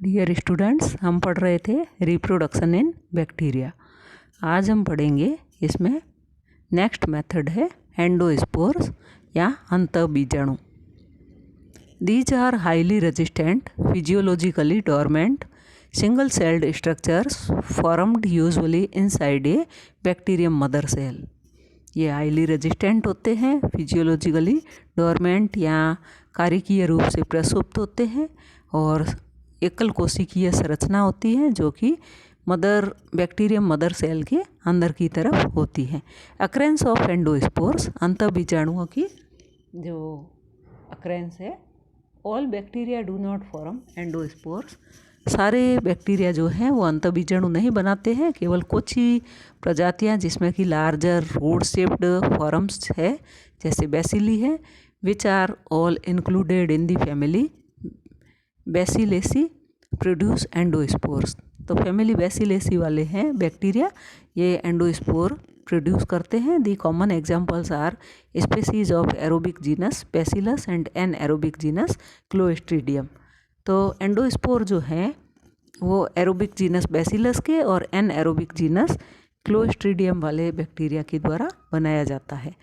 Dear students, हम पढ़ रहे थे रिप्रोडक्शन इन बैक्टीरिया। आज हम पढ़ेंगे इसमें नेक्स्ट मेथड है एंडोस्पोर्स या अंतःबीजाणु। These are highly resistant, physiologically dormant, single celled structures formed usually inside a bacterium mother cell. ये हाईली रेजिस्टेंट होते हैं, फिजियोलॉजिकली डोरमेंट या कारिकीय रूप से प्रसुप्त होते हैं और एकल कोशिकीय संरचना होती है जो कि बैक्टीरियम मदर सेल के अंदर की तरफ होती है। अक्रेंस ऑफ एंडोस्पोर्स, अंतःबीजाणुओं की जो अक्रेंस है। All bacteria do not form endospores. सारे बैक्टीरिया जो हैं वो अंतःबीजाणु नहीं बनाते हैं, केवल कुछ ही प्रजातियां जिसमें कि लार्जर रूट शेप्ड फॉर्म्स है जैसे बेसिली है, which are all included in the family Bacillaceae produce endospores. तो फैमिली बेसिलेसी वाले हैं बैक्टीरिया, ये एंडोस्पोर प्रोड्यूस करते हैं। The common examples are species of aerobic genus Bacillus and anaerobic genus Clostridium. तो एंडोस्पोर जो हैं वो एरोबिक जीनस बैसिलस के और एन एरोबिक जीनस क्लोस्ट्रीडियम वाले बैक्टीरिया के द्वारा बनाया जाता है।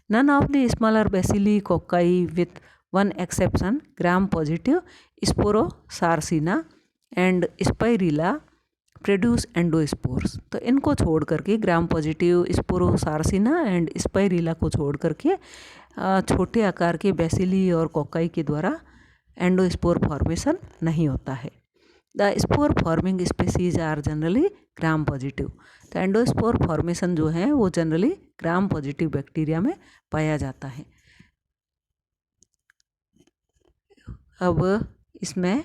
None of the smaller bacilli cocci with one exception gram positive Sporosarcina and Spirilla produce endospores. तो इनको छोड़ करके gram positive Sporosarcina and Spirilla को छोड़ करके छोटे आकार के बेसिली और कोक्काई के द्वारा एंडोस्पोर फॉर्मेशन नहीं होता है। The spore forming species are generally gram positive. तो एंडोस्पोर फॉर्मेशन जो है वो जनरली ग्राम पॉजिटिव बैक्टीरिया में पाया जाता है। अब इसमें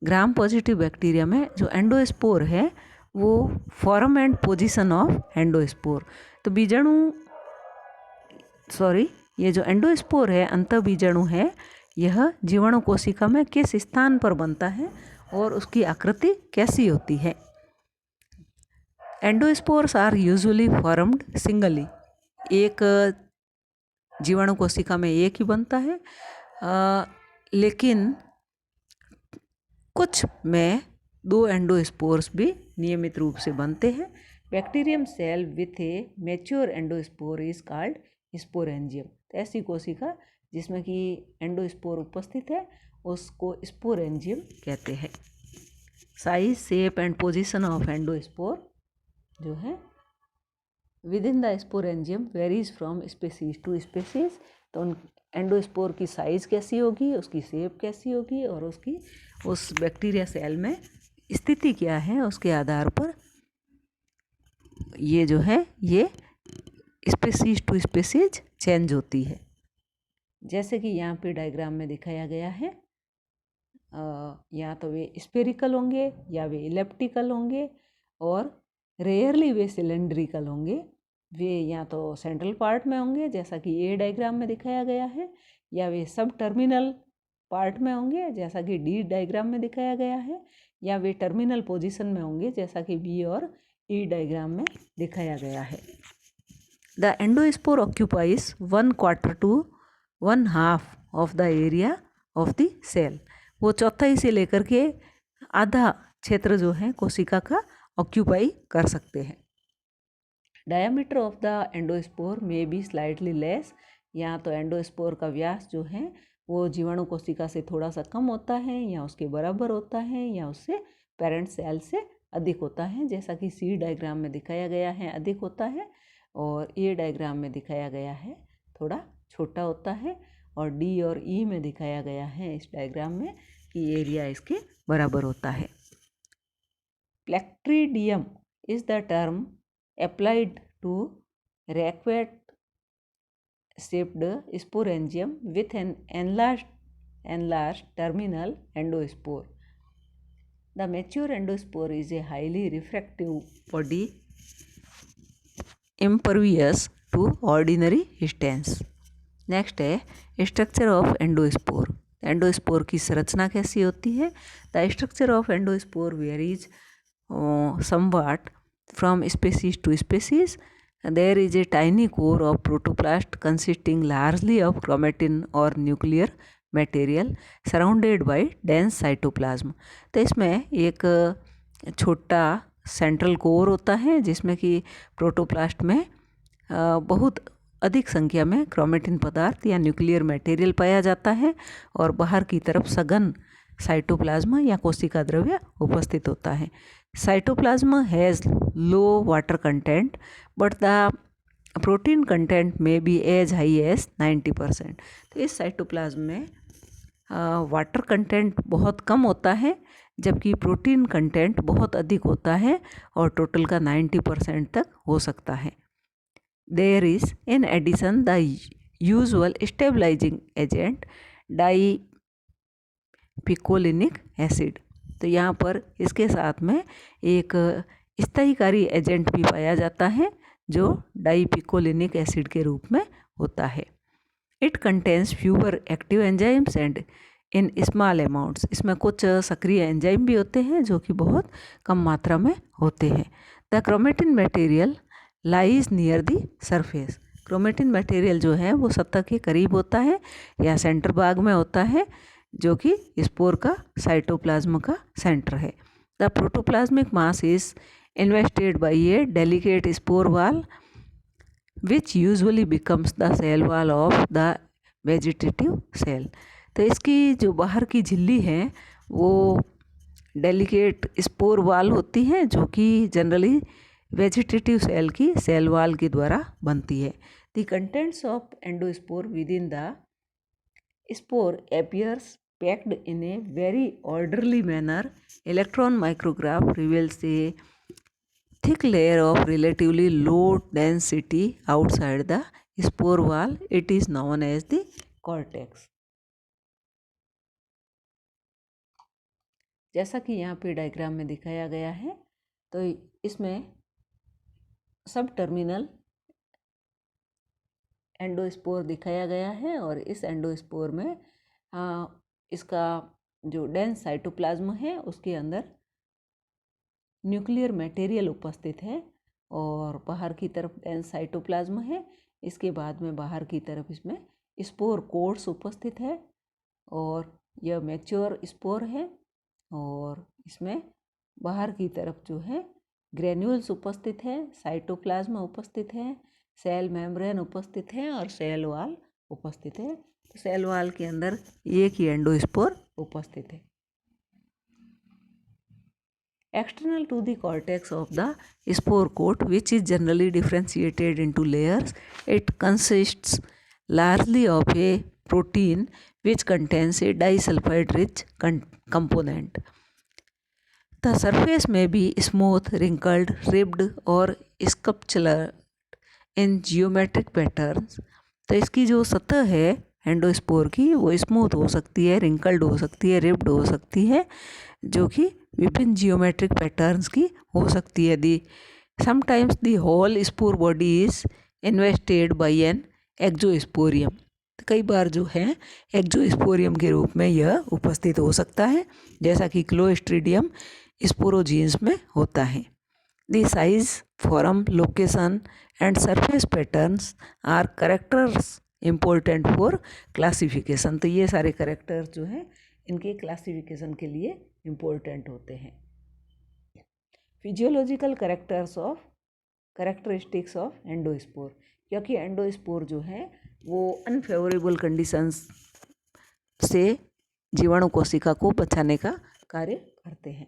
ग्राम पॉजिटिव बैक्टीरिया में जो एंडोस्पोर है वो form and position of endospore. तो ये जो एंडोस्पोर है अंतःबीजाणु है, यह जीवाणु कोशिका में किस स्थान पर बनता है और उसकी आकृति कैसी होती है। Endospores are usually formed singly. एक जीवाणु कोशिका में एक ही बनता है, लेकिन कुछ में दो एंडोस्पोर्स भी नियमित रूप से बनते हैं। Bacterium cell with a mature endospore is called sporangium. तो ऐसी कोशिका जिसमें कि एंडोस्पोर उपस्थित है उसको स्पोरेंजियम कहते हैं। Size, shape and position of endospore जो है within the sporangium varies from species to species. तो एंडोस्पोर की साइज़ कैसी होगी, उसकी शेप कैसी होगी और उसकी उस बैक्टीरिया सेल में स्थिति क्या है, उसके आधार पर ये जो है ये स्पीसीज टू स्पीसीज चेंज होती है। जैसे कि यहाँ पे डायग्राम में दिखाया गया है, या तो वे स्फेरिकल होंगे या वे इलेप्टिकल होंगे और रेयरली वे सिलेंड्रिकल होंगे। वे या तो सेंट्रल पार्ट में होंगे जैसा कि ए डायग्राम में दिखाया गया है, या वे सब टर्मिनल पार्ट में होंगे जैसा कि डी डायग्राम में दिखाया गया है, या वे टर्मिनल पोजीशन में होंगे जैसा कि बी और ई डायग्राम में दिखाया गया है। The endospore occupies 1/4 to 1/2 of the area of the cell. वो चौथाई से लेकर के आधा क्षेत्र जो है कोशिका का ऑक्यूपाई कर सकते हैं। डायमीटर ऑफ द एंडोस्पोर में बी स्लाइटली लेस। या तो एंडोस्पोर का व्यास जो है वो जीवाणु कोशिका से थोड़ा सा कम होता है या उसके बराबर होता है या उससे पेरेंट सेल से अधिक होता है, जैसा कि सी डायग्राम में दिखाया गया है अधिक होता है और ए डायग्राम में दिखाया गया है थोड़ा छोटा होता है, और डी और ई में दिखाया गया है इस डायग्राम में कि एरिया इसके बराबर होता है। Plectridium is the term applied to racquet shaped sporangium with an enlarged terminal endospore. The mature endospore is a highly refractive body impervious to ordinary stains. Next है स्ट्रक्चर ऑफ एंडोस्पोर। एंडोस्पोर की संरचना कैसी होती है। The structure of endospore varies somewhat from species to species. There is a tiny core of protoplast consisting largely of chromatin or nuclear material surrounded by dense cytoplasm. तो इसमें एक छोटा central core होता है जिसमें कि प्रोटोप्लास्ट में बहुत अधिक संख्या में क्रोमेटिन पदार्थ या न्यूक्लियर मटेरियल पाया जाता है और बाहर की तरफ सघन साइटोप्लाज्म या कोशिका द्रव्य उपस्थित होता है। Cytoplasm has low water content but the protein content में बी एज हाई एज 90%। तो इस साइटोप्लाज्म में वाटर कंटेंट बहुत कम होता है जबकि प्रोटीन कंटेंट बहुत अधिक होता है और टोटल का 90% तक हो सकता है। There is in addition the usual stabilizing agent dipicolinic acid. तो यहाँ पर इसके साथ में एक स्थायीकारी एजेंट भी पाया जाता है जो डाइपिकोलिनिक एसिड के रूप में होता है। It contains fewer active enzymes and in small amounts. इसमें कुछ सक्रिय एंजाइम भी होते हैं जो कि बहुत कम मात्रा में होते हैं। The chromatin material lies near the surface. Chromatin material जो है वो सतह के करीब होता है या सेंटर भाग में होता है जो कि स्पोर का साइटोप्लाज्म का सेंटर है। The protoplasmic mass is invested by a delicate spore wall which usually becomes the cell wall of the vegetative cell. तो इसकी जो बाहर की झिल्ली है वो डेलिकेट स्पोर वाल होती है जो कि जनरली वेजिटेटिव सेल की सेल वाल के द्वारा बनती है। The contents of endospore with in the spore appears packed in a very orderly manner. Electron micrograph reveals a thick layer of relatively low density outside the spore wall. It is known as the cortex. जैसा कि यहाँ पे diagram में दिखाया गया है तो इसमें सब टर्मिनल एंडोस्पोर दिखाया गया है और इस एंडोस्पोर में इसका जो डेंस साइटोप्लाज्म है उसके अंदर न्यूक्लियर मटेरियल उपस्थित है और बाहर की तरफ डेंस साइटोप्लाज्म है। इसके बाद में बाहर की तरफ इसमें स्पोर कोट्स उपस्थित है और यह मैच्योर स्पोर है और इसमें बाहर की तरफ जो है ग्रेन्यूल्स उपस्थित है, साइटोप्लाज्म उपस्थित है, सेल मेम्ब्रेन उपस्थित है और सेल वाल उपस्थित है। तो सेल वाल के अंदर एक ही एंडोस्पोर उपस्थित है। External to the cortex of the spore coat, which is generally differentiated into layers, it consists largely of a protein which contains a disulfide-rich component. The surface may be smooth, wrinkled, ribbed or sculptural in geometric patterns. तो इसकी जो सतह है endospore की वो smooth हो सकती है, रिंकल्ड हो सकती है, रिब्ड हो सकती है जो कि विभिन्न जियोमेट्रिक पैटर्न्स की हो सकती है। The sometimes the whole spore body is invested by an exosporium. कई बार जो है एक्जोस्पोरियम के रूप में यह उपस्थित हो सकता है जैसा कि क्लोस्ट्रीडियम स्पोरोजीन्स में होता है। The size, form, location and surface patterns are characters important for classification. तो ये सारे कैरेक्टर्स जो हैं इनके क्लासिफिकेशन के लिए इम्पोर्टेंट होते हैं। फिजियोलॉजिकल कैरेक्टरिस्टिक्स ऑफ एंडोस्पोर, क्योंकि एंडोस्पोर जो है वो अनफेवरेबल कंडीशंस से जीवाणु कोशिका को बचाने का कार्य करते हैं।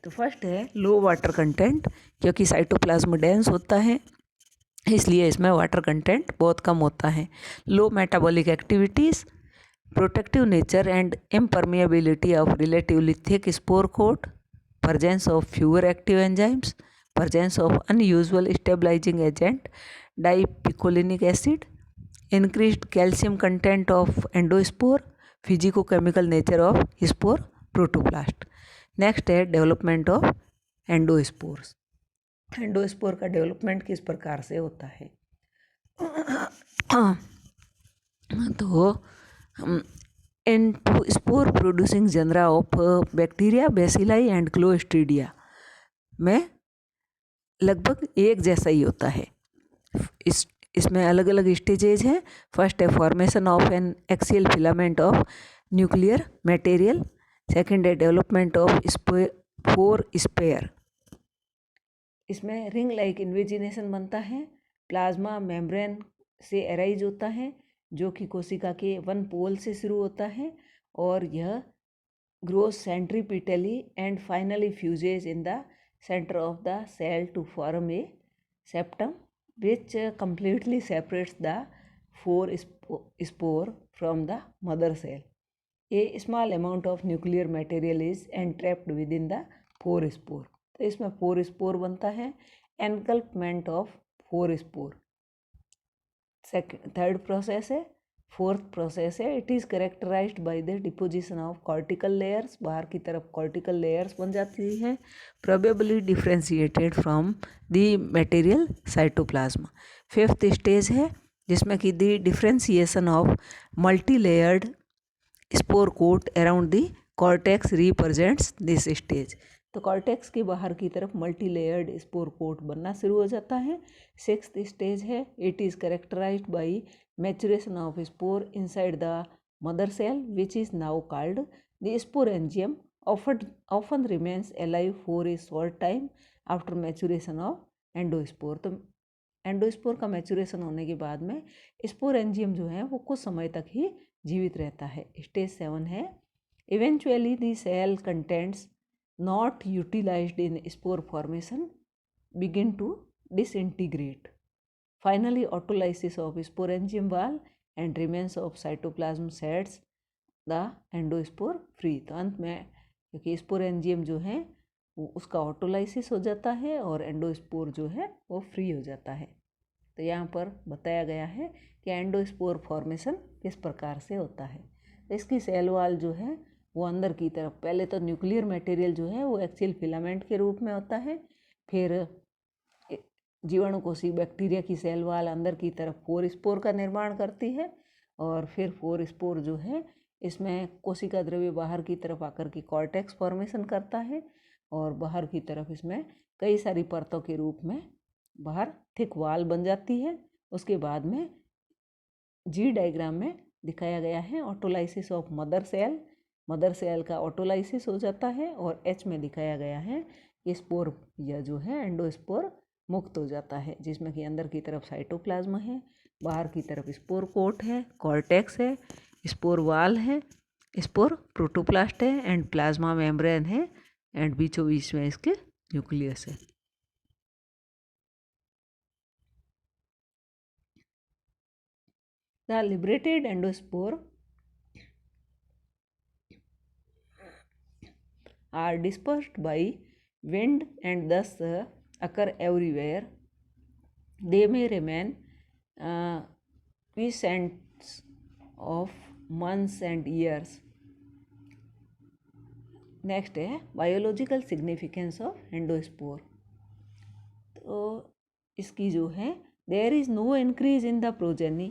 तो फर्स्ट है लो वाटर कंटेंट, क्योंकि साइटोप्लाज्म डेंस होता है इसलिए इसमें वाटर कंटेंट बहुत कम होता है। Low metabolic activities, protective nature and impermeability of relatively thick spore coat, presence of fewer active enzymes, presence of unusual stabilizing agent dipicolinic acid, increased calcium content of endospore, physicochemical nature of spore protoplast. Next है development of endospores. Endospore का development किस प्रकार से होता है? तो into spore producing genre of bacteria, bacilli and clostridia में लगभग एक जैसा ही होता है। इसमें अलग अलग स्टेजेज हैं। फर्स्ट है formation of N axial filament of nuclear material, second है डेवलपमेंट ऑफ फोर स्पेयर, इसमें रिंग लाइक इन्वेजिनेशन बनता है। प्लाज्मा मेम्ब्रेन से एराइज होता है जो कि कोशिका के वन पोल से शुरू होता है और यह grows centripetally and finally fuses in the centre of the cell to form a septum which completely separates the four spore from the mother cell. A small amount of nuclear material is entrapped within the four spore. तो इसमें four spore बनता है, engulfment of forespore. Third process है, fourth process है, it is characterized by the deposition of cortical layers, बाहर की तरफ cortical layers बन जाती हैं, probably differentiated from the material cytoplasm. Fifth stage है जिसमें कि the differentiation of multilayered spore coat around the cortex represents this stage. तो कॉर्टेक्स के बाहर की तरफ मल्टी लेयर्ड स्पोर कोट बनना शुरू हो जाता है। सिक्स्थ स्टेज है, it is characterized by maturation of spore inside the mother cell which is now called the sporangium often remains alive for a short time after maturation of endospore. तो endospore का maturation होने के बाद में sporangium जो है वो कुछ समय तक ही जीवित रहता है। स्टेज 7 है, eventually the cell contents not utilized in spore formation begin to disintegrate. Finally, autolysis of sporangium wall and remains of cytoplasm sets the endospore free. तो अंत में क्योंकि स्पोरेंजियम जो है वो उसका ऑटोलाइसिस हो जाता है और एंडोस्पोर जो है वो फ्री हो जाता है। तो यहाँ पर बताया गया है कि एंडोस्पोर फॉर्मेशन किस प्रकार से होता है। तो इसकी सेल वॉल जो है वो अंदर की तरफ पहले तो न्यूक्लियर मटेरियल जो है वो एक्सियल फिलामेंट के रूप में होता है, फिर जीवाणु कोशिका बैक्टीरिया की सेल वाल अंदर की तरफ फोर स्पोर का निर्माण करती है और फिर फोर स्पोर जो है इसमें कोशिका द्रव्य बाहर की तरफ आकर के कॉर्टेक्स फॉर्मेशन करता है और बाहर की तरफ इसमें कई सारी परतों के रूप में बाहर थिक वाल बन जाती है। उसके बाद में जी डायग्राम में दिखाया गया है ऑटोलाइसिस ऑफ मदर सेल का ऑटोलाइसिस हो जाता है और एच में दिखाया गया है कि स्पोर या जो है एंडोस्पोर मुक्त हो जाता है, जिसमें कि अंदर की तरफ साइटोप्लाज्मा है, बाहर की तरफ स्पोर कोट है, कॉर्टेक्स है, स्पोर वाल है, स्पोर प्रोटोप्लास्ट है एंड प्लाज्मा मेम्ब्रेन है एंड बीचों बीच में इसके न्यूक्लियस है। The liberated endospore are dispersed by wind and thus occur everywhere. They may remain quiescent of months and years. Next है बायोलॉजिकल सिग्निफिकेंस ऑफ एंडोस्पोर। तो इसकी जो है there is no increase in the progeny.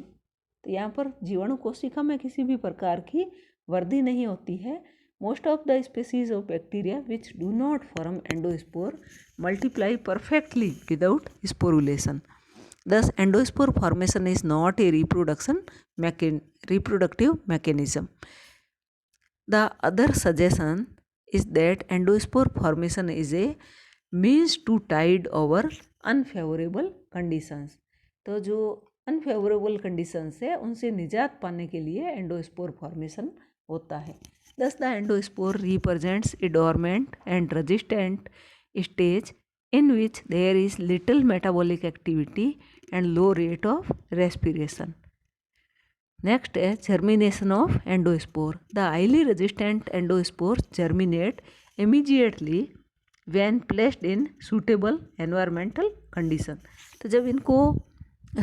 तो यहाँ पर जीवाणु कोशिका में किसी भी प्रकार की वृद्धि नहीं होती है। Most of the species of bacteria which do not form endospore multiply perfectly without sporulation. Thus, endospore formation is not a reproductive mechanism. The other suggestion is that endospore formation is a means to tide over unfavorable conditions. तो जो unfavorable conditions है उनसे निजात पाने के लिए endospore formation होता है। Thus, the endospore represents a dormant and resistant stage in which there is little metabolic activity and low rate of respiration. Next is germination of endospore. The highly resistant endospores germinate immediately when placed in suitable environmental condition. तो जब इनको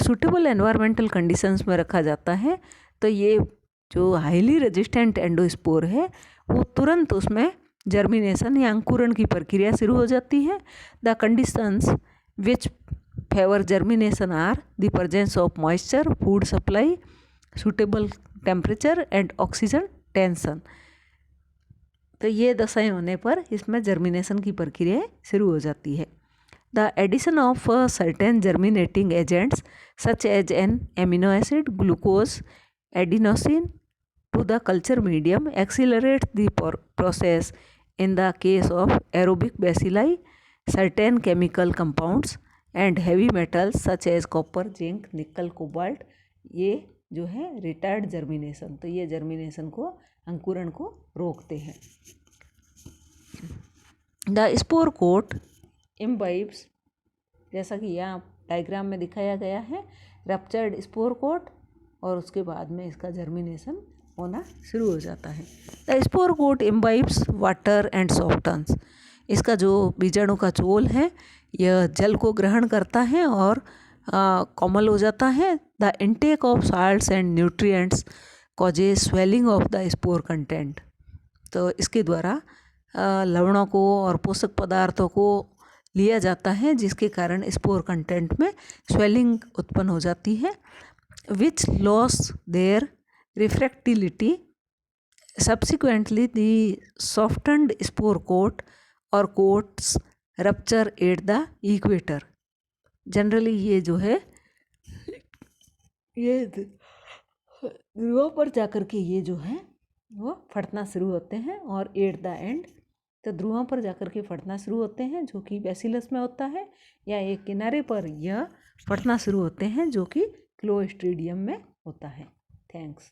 suitable environmental conditions में रखा जाता है तो ये जो हाईली रेजिस्टेंट एंडोस्पोर है वो तुरंत उसमें जर्मिनेशन या अंकुरण की प्रक्रिया शुरू हो जाती है। The conditions which favour germination are the presence of moisture, food supply, suitable temperature and oxygen tension. तो ये दशाएं होने पर इसमें जर्मिनेशन की प्रक्रिया शुरू हो जाती है। The addition of certain germinating agents such as an amino acid, glucose, adenosine to the culture medium accelerates the process. In the case of aerobic bacilli, certain chemical compounds and heavy metals such as copper, zinc, nickel, cobalt, ये जो है retard germination, तो ये germination को, अंकुरण को रोकते हैं. द स्पोर कोट इम्बाइब्स, जैसा कि यहाँ डायग्राम में दिखाया गया है, रप्चर्ड स्पोर कोट, और उसके बाद में इसका जर्मिनेशन होना शुरू हो जाता है. The spore coat imbibes water and softens, इसका जो बीजाणु का चोल है यह जल को ग्रहण करता है और कोमल हो जाता है. The intake of salts and nutrients causes swelling of the spore content, तो इसके द्वारा लवणों को और पोषक पदार्थों को लिया जाता है जिसके कारण स्पोर कंटेंट में स्वेलिंग उत्पन्न हो जाती है. Which loss their refractility subsequently the softened spore coat और coats rupture at the equator. Generally ये जो है ये ध्रुवों पर जाकर के ये जो है वो फटना शुरू होते हैं, और एट द एंड, तो ध्रुवों पर जाकर के फटना शुरू होते हैं जो कि बैसिलस में होता है, या एक किनारे पर यह फटना शुरू होते हैं जो कि क्लोस्ट्रीडियम में होता है. थैंक्स.